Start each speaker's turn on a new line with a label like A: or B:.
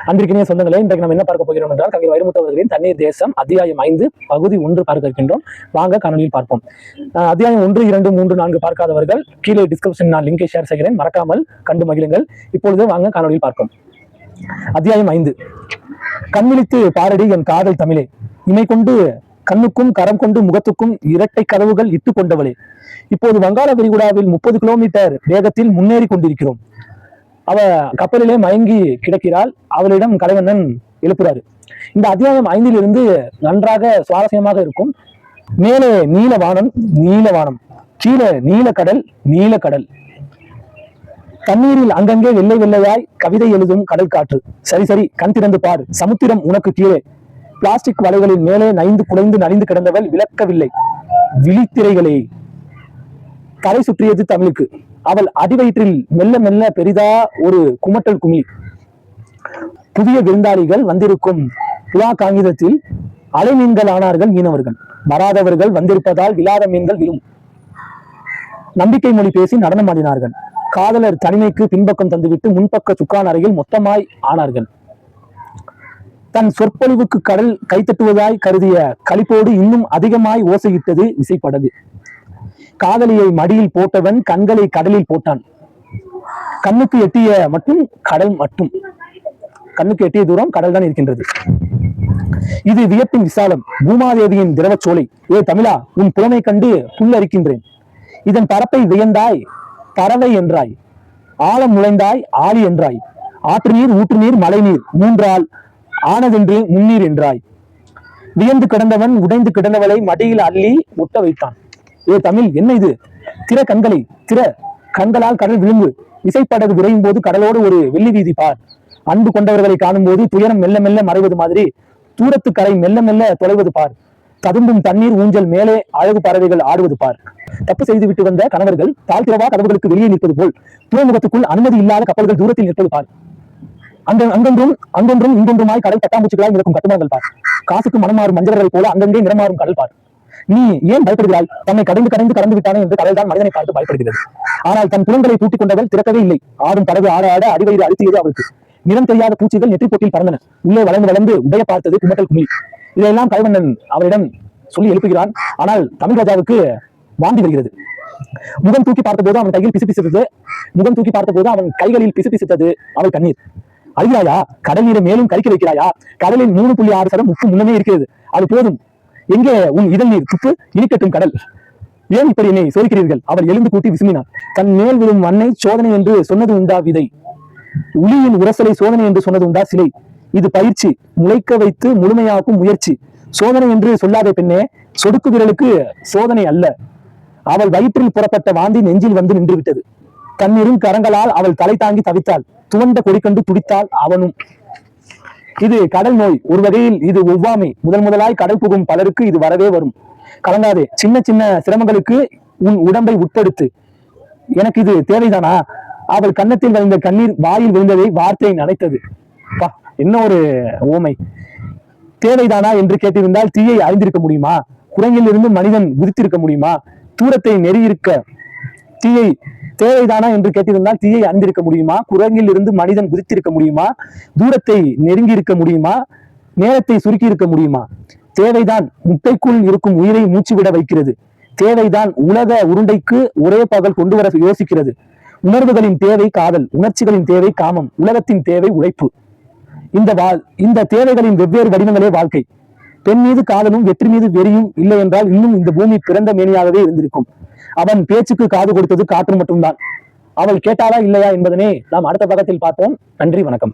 A: அன்றைக்கினிய சொந்தங்களே, இன்றைக்கு நம்ம என்ன பார்க்க போகிறோம் என்றால் கவிஞர் வைரமுத்து அவர்களின் தண்ணீர் தேசம் அத்தியாயம் 5 பகுதி 1 பார்க்க இருக்கின்றோம். வாங்க காணொலியில் பார்ப்போம். அத்தியாயம் 1, 2, 3, 4 பார்க்காதவர்கள் கீழே டிஸ்கிரிப்ஷன் நான் லிங்கை ஷேர் செய்கிறேன், மறக்காமல் கண்டு மகிழுங்கள். இப்பொழுது வாங்க காணொலியில் பார்ப்போம். அத்தியாயம் 5. கண்விழித்து பாரடி என் காதல் தமிழே, இமை கொண்டு கண்ணுக்கும் கரம் கொண்டு முகத்துக்கும் இரட்டை கதவுகள் இட்டு கொண்டவளே, இப்போது வங்காள விரிகுடாவில் 30 கிலோமீட்டர் வேகத்தில் முன்னேறி கொண்டிருக்கிறோம். அவ கப்பலிலே மயங்கி கிடக்கிறாள். அவளிடம் கலைவண்ணன் எழுப்புறாரு. இந்த அத்தியாயம் 5 நன்றாக சுவாரஸ்யமாக இருக்கும். மேலே நீலவானம் நீலவானம், கீழே நீலக்கடல் நீலக்கடல், தண்ணீரில் அங்கங்கே வெள்ளை வெள்ளையாய் கவிதை எழுதும் கடல் காற்று. சரி சரி, கண் திறந்து பார், சமுத்திரம் உனக்கு கீழே. பிளாஸ்டிக் வலைகளின் மேலே நைந்து குலைந்து நலிந்து கிடந்தவள் விளக்கவில்லை விழித்திரைகளை. தலை சுற்றியது தமிழுக்கு. அவள் அடிவயிற்றில் மெல்ல மெல்ல பெரிதா ஒரு குமட்டல் குமி. புதிய விருந்தாளிகள் வந்திருக்கும் புலா காகிதத்தில் அலை மீன்கள் ஆனார்கள் மீனவர்கள். வராதவர்கள் வந்திருப்பதால் விழாத மீன்கள் விழும். நம்பிக்கை மொழி பேசி நடனம் ஆடினார்கள். காதலர் தனிமைக்கு பின்பக்கம் தந்துவிட்டு முன்பக்க சுக்கான் அறையில் மொத்தமாய் ஆனார்கள். தன் சொற்பொழிவுக்கு கடல் கைத்தட்டுவதாய் கருதிய களிப்போடு இன்னும் அதிகமாய் ஓசையிட்டது விசைப்படகு. காதலியை மடியில் போட்டவன் கண்களை கடலில் போட்டான். கண்ணுக்கு எட்டிய மட்டும் கடல் மட்டும், கண்ணுக்கு எட்டிய தூரம் கடல் தான் இருக்கின்றது. இது வியப்பின் விசாலம், பூமாதேவியின் திரவச்சோலை. ஏ தமிழா, உன் புலமை கண்டு புல்லரிக்கின்றேன். இதன் பரப்பை வியந்தாய் பறவை என்றாய், ஆழம் நுழைந்தாய் ஆழி என்றாய், ஆற்று நீர் ஊற்று நீர் மழை நீர் மூன்றால் ஆனதென்று முன்னீர் என்றாய். வியந்து கிடந்தவன் உடைந்து கிடந்தவளை மடியில் அள்ளி ஒட்ட வைத்தான். ஏ தமிழ், என்ன இது? திற கண்களை, திற கண்களால் கடல் விழுங்கு. விசைப்படகு விரையும் போது கடலோடு ஒரு வெள்ளி வீதி பார். அன்பு கொண்டவர்களை காணும் போது துயரம் மெல்ல மெல்ல மறைவது மாதிரி தூரத்து கரை மெல்ல மெல்ல தொலைவது பார். ததும்பும் தண்ணீர் ஊஞ்சல் மேலே அழகு பறவைகள் ஆடுவது பார். தப்பு செய்து விட்டு வந்த கணவர்கள் தாழ்த்திரவா கதவுகளுக்கு வெளியே நிற்பது போல் துறைமுகத்துக்குள் அனுமதி இல்லாத கப்பல்கள் தூரத்தில் நிற்பது பார். அங்கொன்றும் இங்கொன்றுமாய் கடல் பட்டாம்பூச்சிகளால் இருக்கும் கட்டுமானங்கள் பார். காசுக்கு மனமாறும் மஞ்சள்களை போல அங்கங்கே நிறமாறும் கடல் பார். நீ ஏன் பயப்படுகிறாய்? தன்னை கடந்து விட்டானே என்று கடல் தான் மனிதனை பார்த்து பயப்படுகிறது. ஆனால் தன் புலன்களை பூட்டிக் கொண்டவள் திறக்கவே இல்லை. ஆடும் படகு ஆட ஆட அடிவயிறு அழுத்தியது அவளுக்கு. நிறம் தெரியாத பூச்சிகள் நெற்றி போட்டில் பறந்தன. உள்ளே வளர்ந்து உடைய பார்த்தது குமட்டல் குமி. இதையெல்லாம் கலைவண்ணன் அவரிடம் சொல்லி எழுப்புகிறான். ஆனால் தமிழ் ராஜாவுக்கு வாந்தி வருகிறது. முகம் தூக்கி பார்த்தபோது அவன் கையில் பிசுபிசுத்தது. முகம் தூக்கி பார்த்தபோது அவன் கைகளில் பிசுபிசுத்தது அவள் கண்ணீர். அழுகிறாயா? கடல் நீரை மேலும் கரிக்க வைக்கிறாயா? கடலில் 3.6% உப்பு முன்னமே இருக்கிறது, அது போதும். எங்கே உன் இதழ் நீர் துப்பு, இனிக்கட்டும் கடல். ஏன் இப்படி என்னை சோதிக்கிறீர்கள்? அவள் எழுந்து கூட்டி விசுமினாள். தன் மேல் விழும் மண்ணை சோதனை என்று சொன்னது உண்டா விதை? உளியின் உரசலை சோதனை என்று சொன்னது உண்டா சிலை? இது பயிற்சி, முளைக்க வைத்து முழுமையாக்கும் முயற்சி. சோதனை என்று சொல்லாத பெண்ணே, சொடுக்கு விரலுக்கு சோதனை அல்ல. அவள் வயிற்றில் புறப்பட்ட வாந்தி நெஞ்சில் வந்து நின்று விட்டது. தன்னிரும் கரங்களால் அவள் தலை தாங்கி தவித்தாள். துவண்ட கொடிக்கண்டு துடித்தாள் அவனும். இது கடல் நோய். ஒரு வகையில் இது ஒவ்வாமை. முதலாய் கடல் புகும் பலருக்கு இது வரவே வரும். கலங்காதே. சின்ன சின்ன சிரமங்களுக்கு உன் உடம்பை உட்படுத்து. எனக்கு இது தேவைதானா? அவள் கன்னத்தில் விழுந்த கண்ணீர் வாயில் விழுந்ததை வார்த்தை நனைத்தது. என்ன ஒரு ஓமை! தேவைதானா என்று கேட்டிருந்தால் தீயை அறிந்திருக்க முடியுமா? குரங்கில் இருந்து மனிதன் குதித்திருக்க முடியுமா? தூரத்தை நெறியிருக்க தீயை தேவைதானா என்று கேட்டிருந்தால் தீயை அறிந்திருக்க முடியுமா? குரங்கில் இருந்து மனிதன் குதித்திருக்க முடியுமா? தூரத்தை நெருங்கி இருக்க முடியுமா? நேரத்தை சுருக்கி இருக்க முடியுமா? தேவைதான் முட்டைக்குள் இருக்கும் உயிரை மூச்சு விட வைக்கிறது. தேவைதான் உலக உருண்டைக்கு ஒரே பகல் கொண்டு வர யோசிக்கிறது. உணர்வுகளின் தேவை காதல், உணர்ச்சிகளின் தேவை காமம், உலகத்தின் தேவை உழைப்பு. இந்த தேவைகளின் வெவ்வேறு வடிவங்களே வாழ்க்கை. பெண் மீது காதலும் வெற்றி மீது வெறியும் இல்லை என்றால் இன்னும் இந்த பூமி பிறந்த மேனியாகவே இருந்திருக்கும். அவன் பேச்சுக்கு காது கொடுத்தது காற்று மட்டும்தான். அவள் கேட்டாளா இல்லையா என்பதனை நாம் அடுத்த பக்கத்தில் பார்ப்போம். நன்றி, வணக்கம்.